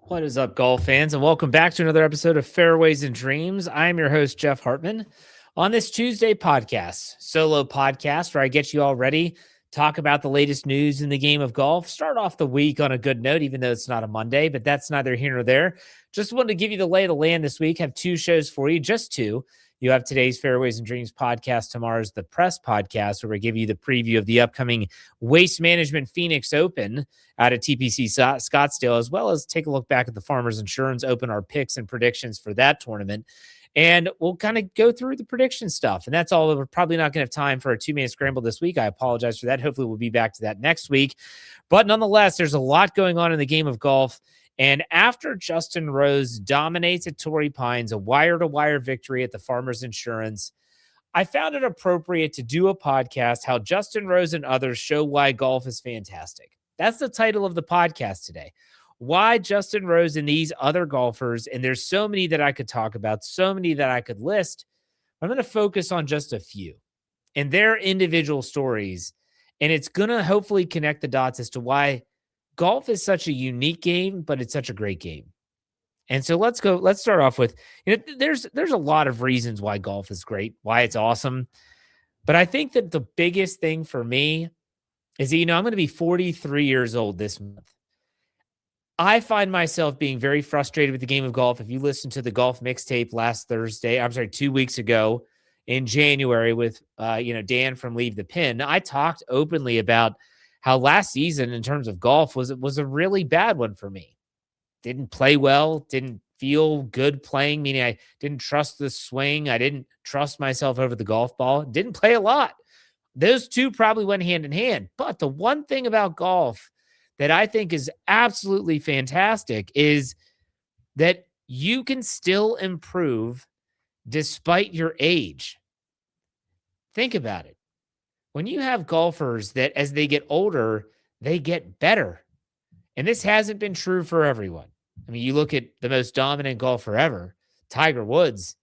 What is up, golf fans, and welcome back to another episode of Fairways and Dreams. I'm your host, Jeff Hartman. On this Tuesday podcast, solo podcast where I get you all ready, talk about the latest news in the game of golf, start off the week on a good note, even though it's not a Monday, but that's neither here nor there. Just wanted to give you the lay of the land this week. Have two shows for you, just two. You have today's Fairways and Dreams podcast. Tomorrow's the press podcast, where we give you the preview of the upcoming Waste Management Phoenix Open out at TPC Scottsdale, as well as take a look back at the Farmers Insurance Open, our picks and predictions for that tournament. And we'll kind of go through the prediction stuff. And that's all. We're probably not going to have time for a 2-minute scramble this week. I apologize for that. Hopefully we'll be back to that next week. But nonetheless, there's a lot going on in the game of golf. And after Justin Rose dominates at Torrey Pines, a wire-to-wire victory at the Farmers Insurance, I found it appropriate to do a podcast, How Justin Rose and Others Show Why Golf is Fantastic. That's the title of the podcast today. Why Justin Rose and these other golfers, and there's so many that I could talk about, so many that I could list. I'm going to focus on just a few and their individual stories, and it's going to hopefully connect the dots as to why golf is such a unique game, but it's such a great game. And so let's start off with, there's a lot of reasons why golf is great, why it's awesome. But I think that the biggest thing for me is that, I'm going to be 43 years old this month. I find myself being very frustrated with the game of golf. If you listen to the golf mixtape 2 weeks ago in January with, Dan from Leave the Pin, I talked openly about how last season in terms of golf was a really bad one for me. Didn't play well, didn't feel good playing, meaning I didn't trust the swing. I didn't trust myself over the golf ball. Didn't play a lot. Those two probably went hand in hand. But the one thing about golf that I think is absolutely fantastic is that you can still improve despite your age. Think about it. When you have golfers that as they get older, they get better. And this hasn't been true for everyone. I mean, you look at the most dominant golfer ever, Tiger Woods.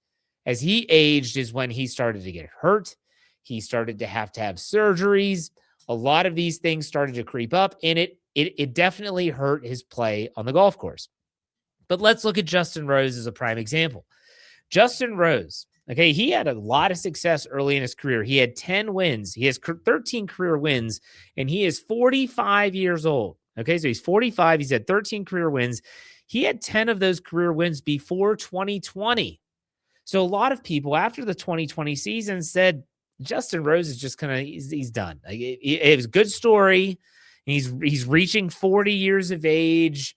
As he aged is when he started to get hurt. He started to have surgeries. A lot of these things started to creep up, and it definitely hurt his play on the golf course. But let's look at Justin Rose as a prime example. Justin Rose, okay, he had a lot of success early in his career. He had 10 wins. He has 13 career wins, and he is 45 years old. Okay, so he's 45. He's had 13 career wins. He had 10 of those career wins before 2020. So a lot of people after the 2020 season said, Justin Rose is just he's done. Like, it was a good story. He's reaching 40 years of age.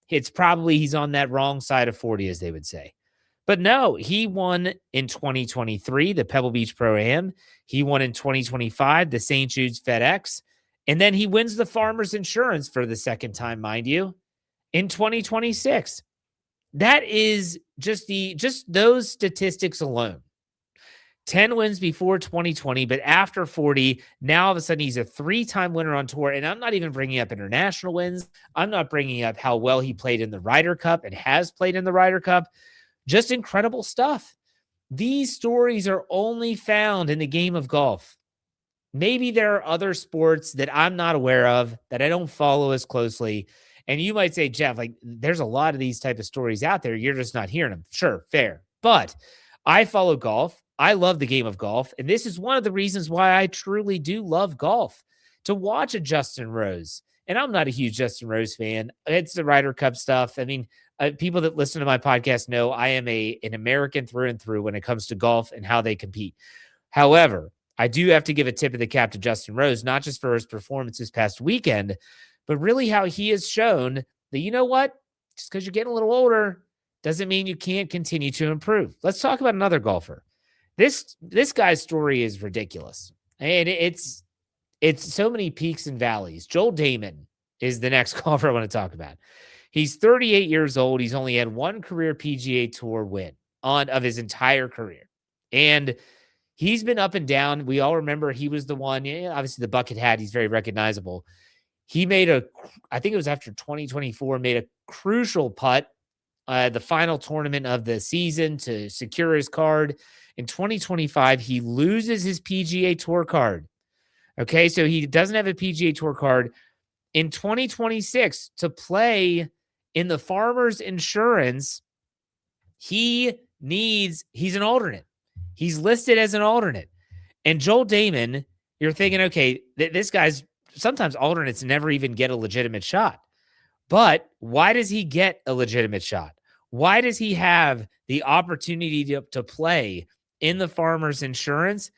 It's probably he's on that wrong side of 40, as they would say. But no, he won in 2023, the Pebble Beach Pro-Am. He won in 2025, the St. Jude's FedEx. And then he wins the Farmers Insurance for the second time, mind you, in 2026. That is just those statistics alone. 10 wins before 2020, but after 40, now all of a sudden he's a 3-time winner on tour. And I'm not even bringing up international wins. I'm not bringing up how well he played in the Ryder Cup and has played in the Ryder Cup. Just incredible stuff. These stories are only found in the game of golf. Maybe there are other sports that I'm not aware of, that I don't follow as closely. And you might say, Jeff, like, there's a lot of these type of stories out there. You're just not hearing them. Sure, fair. But I follow golf. I love the game of golf. And this is one of the reasons why I truly do love golf, to watch a Justin Rose. And I'm not a huge Justin Rose fan. It's the Ryder Cup stuff. I mean, people that listen to my podcast know I am an American through and through when it comes to golf and how they compete. However, I do have to give a tip of the cap to Justin Rose, not just for his performance this past weekend, but really how he has shown that, you know what, just because you're getting a little older doesn't mean you can't continue to improve. Let's talk about another golfer. This guy's story is ridiculous. And it's so many peaks and valleys. Joel Damon is the next golfer I want to talk about. He's 38 years old. He's only had one career PGA Tour win of his entire career. And he's been up and down. We all remember he was the one, obviously the bucket hat, he's very recognizable. He made I think it was after 2024, made a crucial putt, the final tournament of the season to secure his card. In 2025, he loses his PGA Tour card. Okay, so he doesn't have a PGA Tour card. In 2026, to play In the Farmers Insurance, he's an alternate. He's listed as an alternate. And Joel Damon, you're thinking, okay, this guy's sometimes alternates never even get a legitimate shot. But why does he get a legitimate shot? Why does he have the opportunity to play in the Farmers Insurance?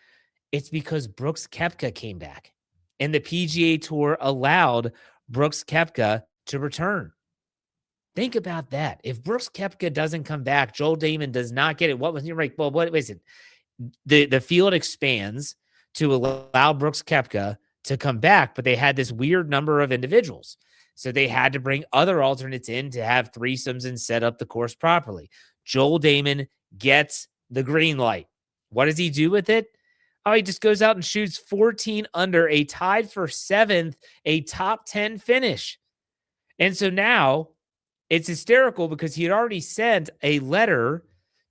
It's because Brooks Koepka came back, and the PGA Tour allowed Brooks Koepka to return. Think about that. If Brooks Koepka doesn't come back, Joel Damon does not get it. What was you're like? Well, what is it? The field expands to allow Brooks Koepka to come back, but they had this weird number of individuals. So they had to bring other alternates in to have threesomes and set up the course properly. Joel Damon gets the green light. What does he do with it? Oh, he just goes out and shoots 14 under, a tied for 7th, a top 10 finish. And so now it's hysterical because he had already sent a letter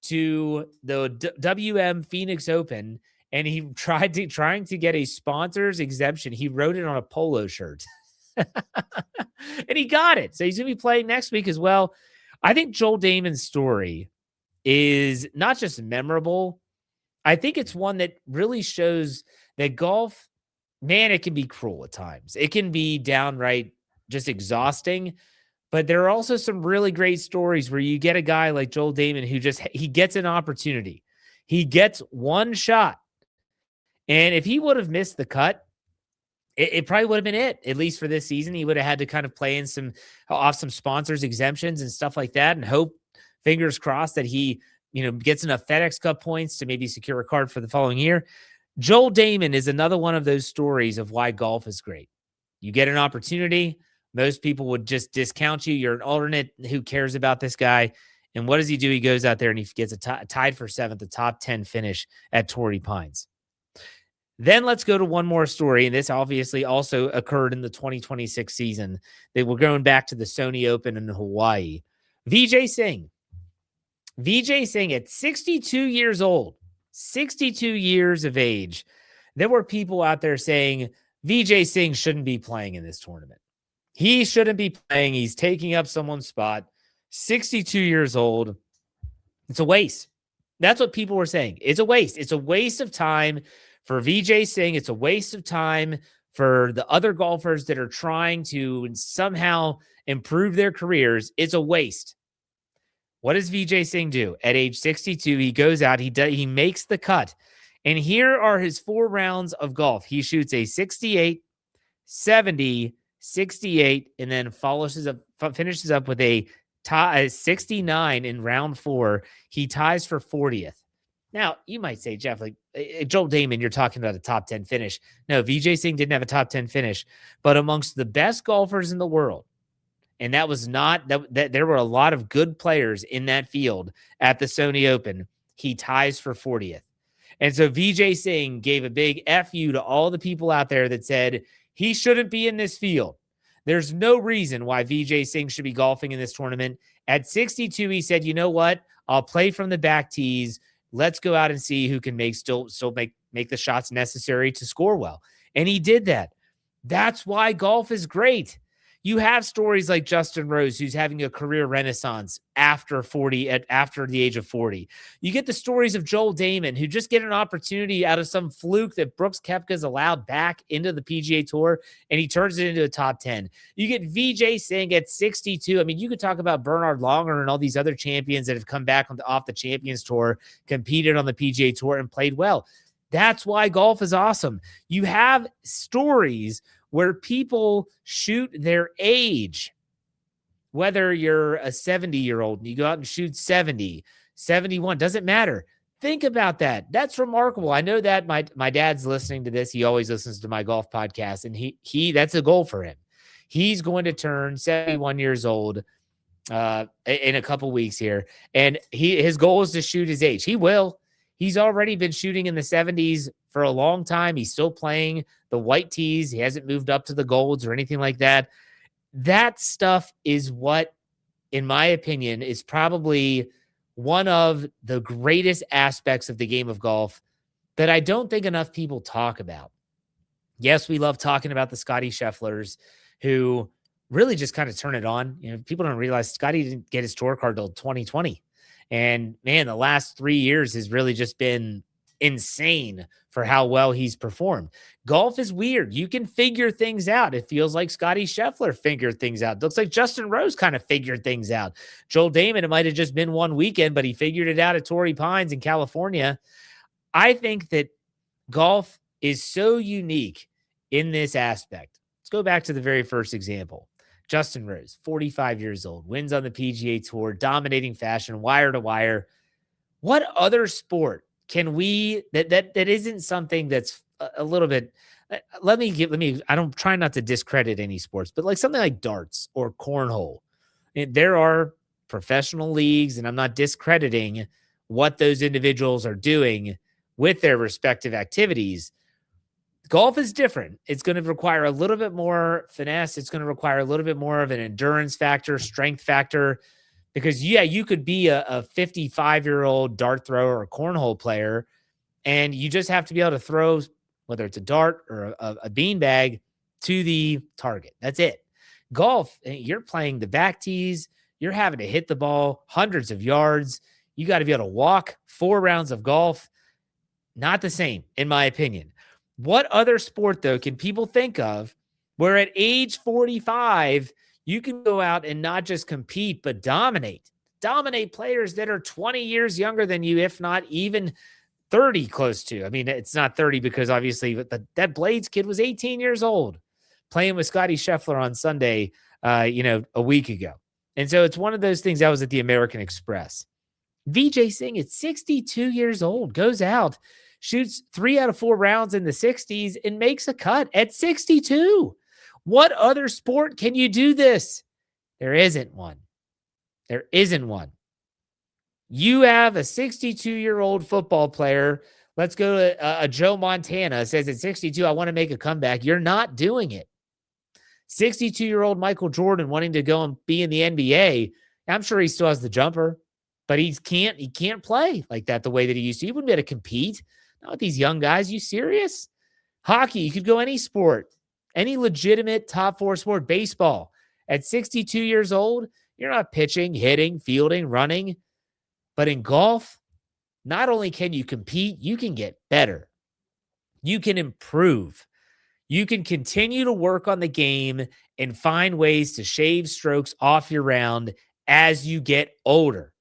to the WM Phoenix Open, and he trying to get a sponsor's exemption. He wrote it on a polo shirt. And he got it. So he's going to be playing next week as well. I think Joel Damon's story is not just memorable. I think it's one that really shows that golf, man, it can be cruel at times. It can be downright just exhausting. But there are also some really great stories where you get a guy like Joel Damon who he gets an opportunity. He gets one shot. And if he would have missed the cut, it probably would have been it, at least for this season. He would have had to kind of play in some sponsors exemptions and stuff like that, and hope, fingers crossed, that he, gets enough FedEx Cup points to maybe secure a card for the following year. Joel Damon is another one of those stories of why golf is great. You get an opportunity. Most people would just discount you. You're an alternate. Who cares about this guy? And what does he do? He goes out there and he gets tied for 7th, the top 10 finish at Torrey Pines. Then let's go to one more story, and this obviously also occurred in the 2026 season. They were going back to the Sony Open in Hawaii. Vijay Singh at 62 years old, 62 years of age, there were people out there saying Vijay Singh shouldn't be playing in this tournament. He shouldn't be playing. He's taking up someone's spot. 62 years old. It's a waste. That's what people were saying. It's a waste. It's a waste of time for Vijay Singh. It's a waste of time for the other golfers that are trying to somehow improve their careers. It's a waste. What does Vijay Singh do? At age 62, he goes out, he makes the cut. And here are his 4 rounds of golf. He shoots a 68, 70, 68, and then finishes up with a 69 in round 4. He ties for 40th. Now, you might say, Jeff, like Joel Damon, you're talking about a top 10 finish. No, Vijay Singh didn't have a top 10 finish, but amongst the best golfers in the world, and that was not that there were a lot of good players in that field at the Sony Open, he ties for 40th. And so Vijay Singh gave a big F you to all the people out there that said he shouldn't be in this field. There's no reason why Vijay Singh should be golfing in this tournament. At 62, he said, you know what? I'll play from the back tees. Let's go out and see who can still make the shots necessary to score well. And he did that. That's why golf is great. You have stories like Justin Rose, who's having a career renaissance after the age of 40. You get the stories of Joel Damon, who just get an opportunity out of some fluke that Brooks Koepka's allowed back into the PGA Tour, and he turns it into a top 10. You get Vijay Singh at 62. I mean, you could talk about Bernard Longer and all these other champions that have come back off the Champions Tour, competed on the PGA Tour, and played well. That's why golf is awesome. You have stories where people shoot their age, whether you're a 70-year-old and you go out and shoot 70, 71, doesn't matter. Think about that. That's remarkable. I know that my dad's listening to this. He always listens to my golf podcast, and he that's a goal for him. He's going to turn 71 years old in a couple weeks here, and his goal is to shoot his age. He will. He's already been shooting in the 70s for a long time. He's still playing the white tees. He hasn't moved up to the golds or anything like that. That stuff is what, in my opinion, is probably one of the greatest aspects of the game of golf that I don't think enough people talk about. Yes, we love talking about the Scotty Schefflers who really just kind of turn it on. People don't realize Scotty didn't get his tour card till 2020. And man, the last 3 years has really just been insane for how well he's performed. Golf is weird. You can figure things out. It feels like Scotty Scheffler figured things out. It looks like Justin Rose kind of figured things out. Joel Damon, it might have just been one weekend, but he figured it out at Torrey Pines in California. I think that golf is so unique in this aspect. Let's go back to the very first example. Justin Rose, 45 years old, wins on the PGA Tour, dominating fashion, wire to wire. What other sport can we that isn't something that's a little bit? I'm trying not to discredit any sports, but like something like darts or cornhole. There are professional leagues, and I'm not discrediting what those individuals are doing with their respective activities. Golf is different. It's going to require a little bit more finesse. It's going to require a little bit more of an endurance factor, strength factor, because you could be a 55-year-old dart thrower or cornhole player, and you just have to be able to throw, whether it's a dart or a beanbag, to the target. That's it. Golf, you're playing the back tees. You're having to hit the ball hundreds of yards. You got to be able to walk 4 rounds of golf. Not the same, in my opinion. What other sport, though, can people think of where at age 45, you can go out and not just compete, but dominate players that are 20 years younger than you, if not even 30 close to? I mean, it's not 30 because obviously that Blades kid was 18 years old playing with Scotty Scheffler on Sunday, a week ago. And so it's one of those things. That was at the American Express. Vijay Singh at 62 years old goes out, shoots 3 out of 4 rounds in the 60s, and makes a cut at 62. What other sport can you do this? There isn't one. There isn't one. You have a 62-year-old football player. Let's go to a Joe Montana, says at 62, I want to make a comeback. You're not doing it. 62-year-old Michael Jordan wanting to go and be in the NBA. I'm sure he still has the jumper, but he can't play like that the way that he used to. He wouldn't be able to compete. Not with these young guys. You serious? Hockey, you could go any sport, any legitimate top 4 sport. Baseball, at 62 years old, you're not pitching, hitting, fielding, running. But in golf, not only can you compete, you can get better. You can improve. You can continue to work on the game and find ways to shave strokes off your round as you get older.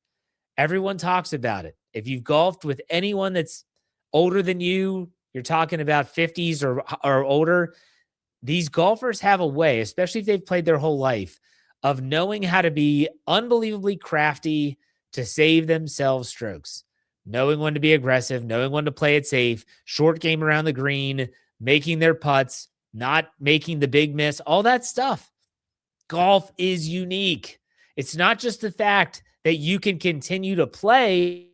Everyone talks about it. If you've golfed with anyone that's older than you, you're talking about 50s or older, these golfers have a way, especially if they've played their whole life, of knowing how to be unbelievably crafty to save themselves strokes, knowing when to be aggressive, knowing when to play it safe, short game around the green, making their putts, not making the big miss, all that stuff. Golf is unique. It's not just the fact that you can continue to play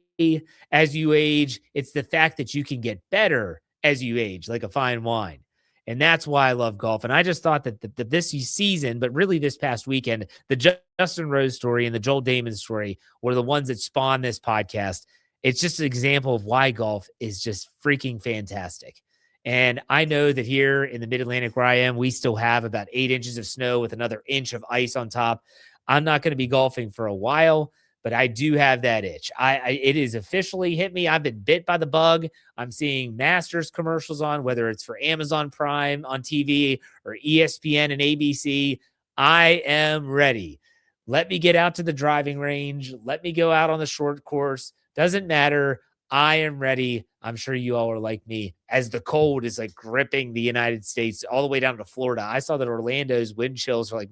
as you age. It's the fact that you can get better as you age, like a fine wine. And that's why I love golf. And I just thought that this season, but really this past weekend, the Justin Rose story and the Joel Damon story were the ones that spawned this podcast. It's just an example of why golf is just freaking fantastic. And I know that here in the Mid-Atlantic where I am, we still have about 8 inches of snow with another inch of ice on top. I'm not going to be golfing for a while, but I do have that itch. It is officially hit me. I've been bit by the bug. I'm seeing Masters commercials on, whether it's for Amazon Prime on TV or ESPN and ABC. I am ready. Let me get out to the driving range. Let me go out on the short course. Doesn't matter. I am ready. I'm sure you all are like me as the cold is like gripping the United States all the way down to Florida. I saw that Orlando's wind chills are like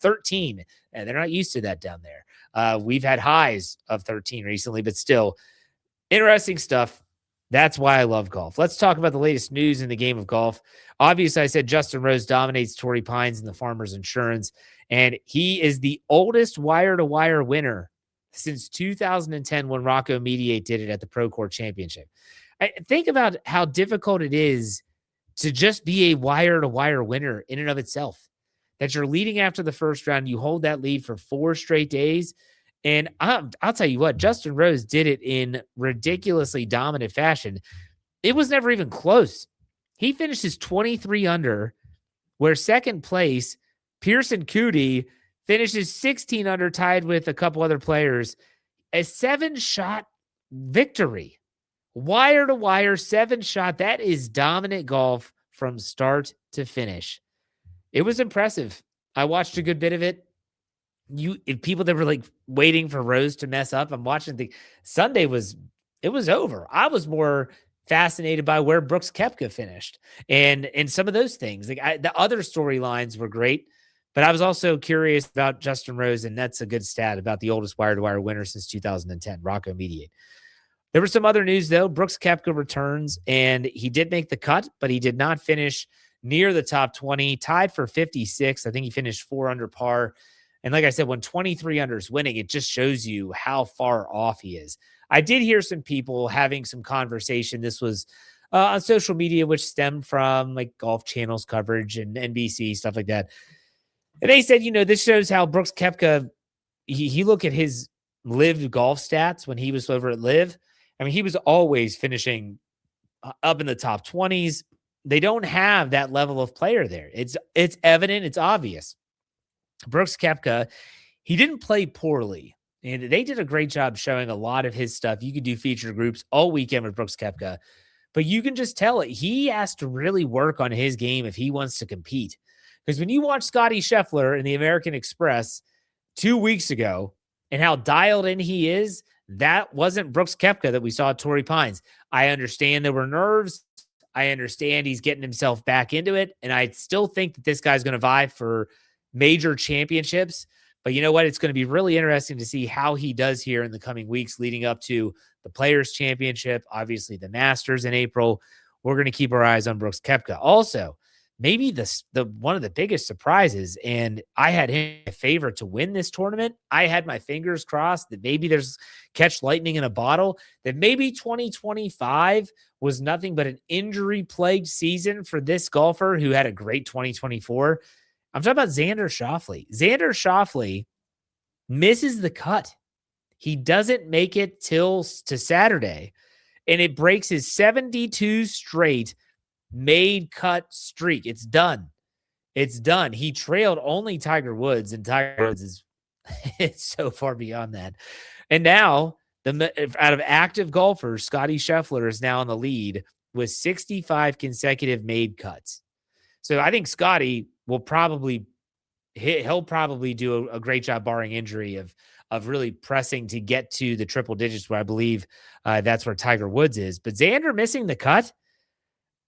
13, and they're not used to that down there. We've had highs of 13 recently, but still interesting stuff. That's why I love golf. Let's talk about the latest news in the game of golf. Obviously, I said Justin Rose dominates Torrey Pines in the Farmers Insurance, and he is the oldest wire-to-wire winner since 2010 when Rocco Mediate did it at the Pro Court Championship. Think about how difficult it is to just be a wire-to-wire winner in and of itself. That you're leading after the first round, you hold that lead for 4 straight days. And I'll tell you what, Justin Rose did it in ridiculously dominant fashion. It was never even close. He finishes 23 under, where second place Pearson Coody finishes 16 under, tied with a couple other players. A 7-shot victory. Wire to wire, 7-shot. That is dominant golf from start to finish. It was impressive. I watched a good bit of it. If people that were like waiting for Rose to mess up, I'm watching Sunday it was over. I was more fascinated by where Brooks Koepka finished and some of those things. The other storylines were great, but I was also curious about Justin Rose, and that's a good stat about the oldest wire-to-wire winner since 2010, Rocco Mediate. There was some other news, though. Brooks Koepka returns, and he did make the cut, but he did not finish near the top 20, tied for 56. I think he finished 4 under par. And like I said, when 23 under is winning, it just shows you how far off he is. I did hear some people having some conversation. This was on social media, which stemmed from like Golf Channel's coverage and NBC, stuff like that. And they said, this shows how Brooks Koepka, he look at his LIV golf stats when he was over at LIV. I mean, he was always finishing up in the top 20s. They don't have that level of player there. It's evident. It's obvious. Brooks Koepka, he didn't play poorly. And they did a great job showing a lot of his stuff. You could do feature groups all weekend with Brooks Koepka, but you can just tell it. He has to really work on his game if he wants to compete. Because when you watch Scotty Scheffler in the American Express 2 weeks ago and how dialed in he is, that wasn't Brooks Koepka that we saw at Torrey Pines. I understand there were nerves. I understand he's getting himself back into it. And I still think that this guy's going to vie for major championships. But you know what? It's going to be really interesting to see how he does here in the coming weeks leading up to the Players' Championship, obviously the Masters in April. We're going to keep our eyes on Brooks Koepka. Also, maybe the one of the biggest surprises, and I had him a favorite to win this tournament. I had my fingers crossed that maybe there's catch lightning in a bottle, that maybe 2025 was nothing but an injury-plagued season for this golfer who had a great 2024. I'm talking about Xander Schauffele. Xander Schauffele misses the cut. He doesn't make it to Saturday, and it breaks his 72 straight made cut streak. It's done. It's done. He trailed only Tiger Woods, and Tiger Woods is it's so far beyond that. And now, out of active golfers, Scotty Scheffler is now in the lead with 65 consecutive made cuts. So I think Scotty will probably do a great job, barring injury, of really pressing to get to the triple digits, where I believe that's where Tiger Woods is. But Xander missing the cut,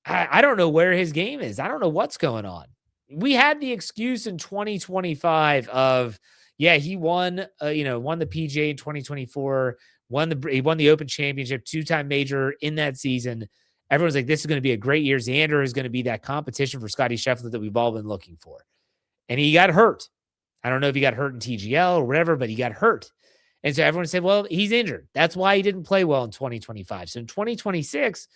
I don't know where his game is. I don't know what's going on. We had the excuse in 2025 of, he won the PGA in 2024, he won the Open Championship, 2-time major in that season. Everyone's like, this is going to be a great year. Xander is going to be that competition for Scotty Scheffler that we've all been looking for. And he got hurt. I don't know if he got hurt in TGL or whatever, but he got hurt. And so everyone said, well, he's injured. That's why he didn't play well in 2025. So in 2026,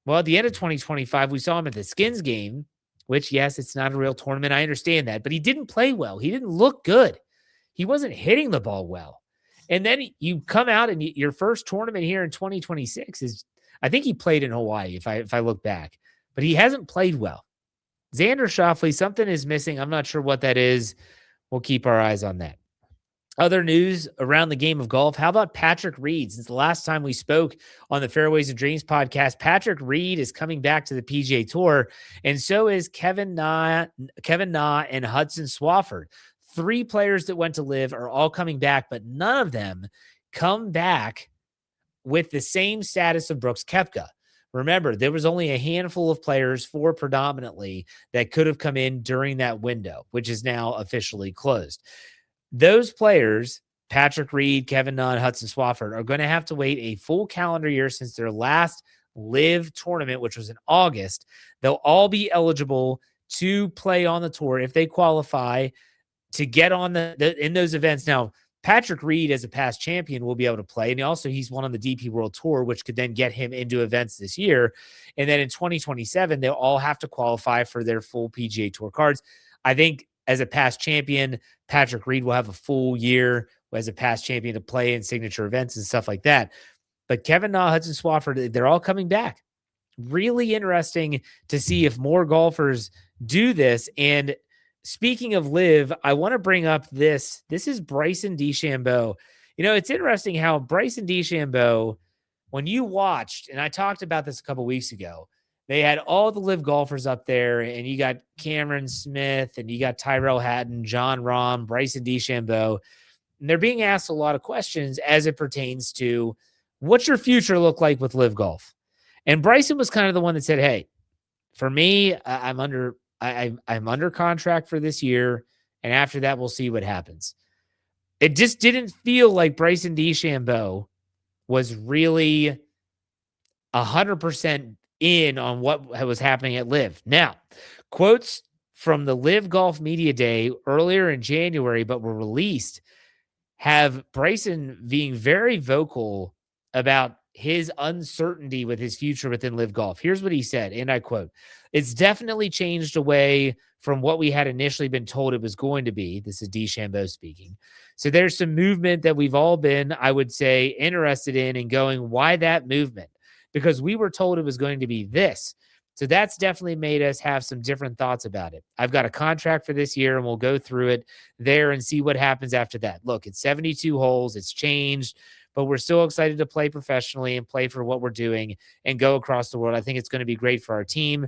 at the end of 2025, we saw him at the Skins game, which, yes, it's not a real tournament. I understand that. But he didn't play well. He didn't look good. He wasn't hitting the ball well. And then you come out and your first tournament here in 2026 is, I think he played in Hawaii, if I look back. But he hasn't played well. Xander Schauffele, something is missing. I'm not sure what that is. We'll keep our eyes on that. Other news around the game of golf. How about Patrick Reed? Since the last time we spoke on the Fairways Dreams podcast, Patrick Reed is coming back to the PGA Tour, and so is Kevin Na and Hudson Swafford. 3 players that went to LIV are all coming back, but none of them come back with the same status of Brooks Koepka. Remember, there was only a handful of players, 4 predominantly, that could have come in during that window, which is now officially closed. Those players, Patrick Reed, Kevin Na, and Hudson Swafford, are going to have to wait a full calendar year since their last LIV tournament, which was in August. They'll all be eligible to play on the tour if they qualify to get on in those events. Now, Patrick Reed, as a past champion, will be able to play. And also, he's won on the DP World Tour, which could then get him into events this year. And then in 2027, they'll all have to qualify for their full PGA Tour cards. I think as a past champion, Patrick Reed will have a full year as a past champion to play in signature events and stuff like that. But Kevin Na, Hudson Swafford, they're all coming back. Really interesting to see if more golfers do this. And speaking of live, I want to bring up this. This is Bryson DeChambeau. It's interesting how Bryson DeChambeau, when you watched, and I talked about this a couple weeks ago, they had all the live golfers up there, and you got Cameron Smith, and you got Tyrell Hatton, John Rahm, Bryson DeChambeau, and they're being asked a lot of questions as it pertains to what's your future look like with live golf. And Bryson was kind of the one that said, "Hey, for me, I'm under contract for this year, and after that, we'll see what happens." It just didn't feel like Bryson DeChambeau was really 100% in on what was happening at Live. Now, quotes from the Live Golf Media Day earlier in January, but were released, have Bryson being very vocal about his uncertainty with his future within Live Golf. Here's what he said, and I quote, "It's definitely changed away from what we had initially been told it was going to be." This is DeChambeau speaking. "So there's some movement that we've all been, I would say, interested in and going, why that movement? Because we were told it was going to be this. So that's definitely made us have some different thoughts about it. I've got a contract for this year, and we'll go through it there and see what happens after that. Look, it's 72 holes. It's changed, but we're still excited to play professionally and play for what we're doing and go across the world. I think it's going to be great for our team.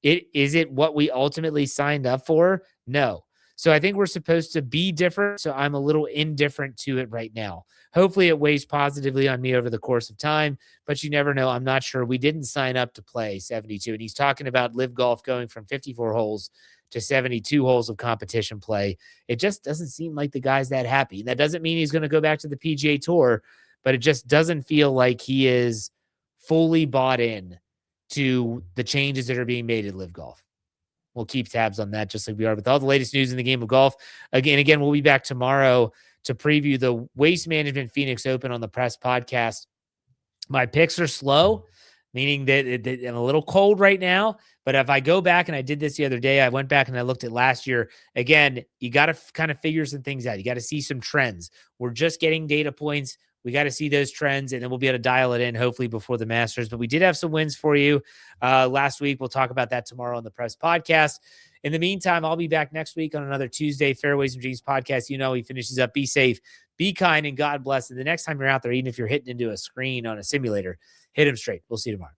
Is it what we ultimately signed up for? No. So I think we're supposed to be different. So I'm a little indifferent to it right now. Hopefully it weighs positively on me over the course of time, but you never know. I'm not sure. We didn't sign up to play 72. And he's talking about Live Golf going from 54 holes to 72 holes of competition play. It just doesn't seem like the guy's that happy. That doesn't mean he's going to go back to the PGA Tour, but it just doesn't feel like he is fully bought in to the changes that are being made at Live Golf. We'll keep tabs on that, just like we are with all the latest news in the game of golf. Again, we'll be back tomorrow to preview the Waste Management Phoenix Open on the Press Podcast. My picks are slow, meaning that I'm a little cold right now. But if I go back, and I did this the other day, I went back and I looked at last year. Again, you got to kind of figure some things out. You got to see some trends. We're just getting data points. We got to see those trends, and then we'll be able to dial it in, hopefully, before the Masters. But we did have some wins for you last week. We'll talk about that tomorrow on the Press Podcast. In the meantime, I'll be back next week on another Tuesday Fairways and Dreams podcast. He finishes up. Be safe, be kind, and God bless. And the next time you're out there, even if you're hitting into a screen on a simulator, hit them straight. We'll see you tomorrow.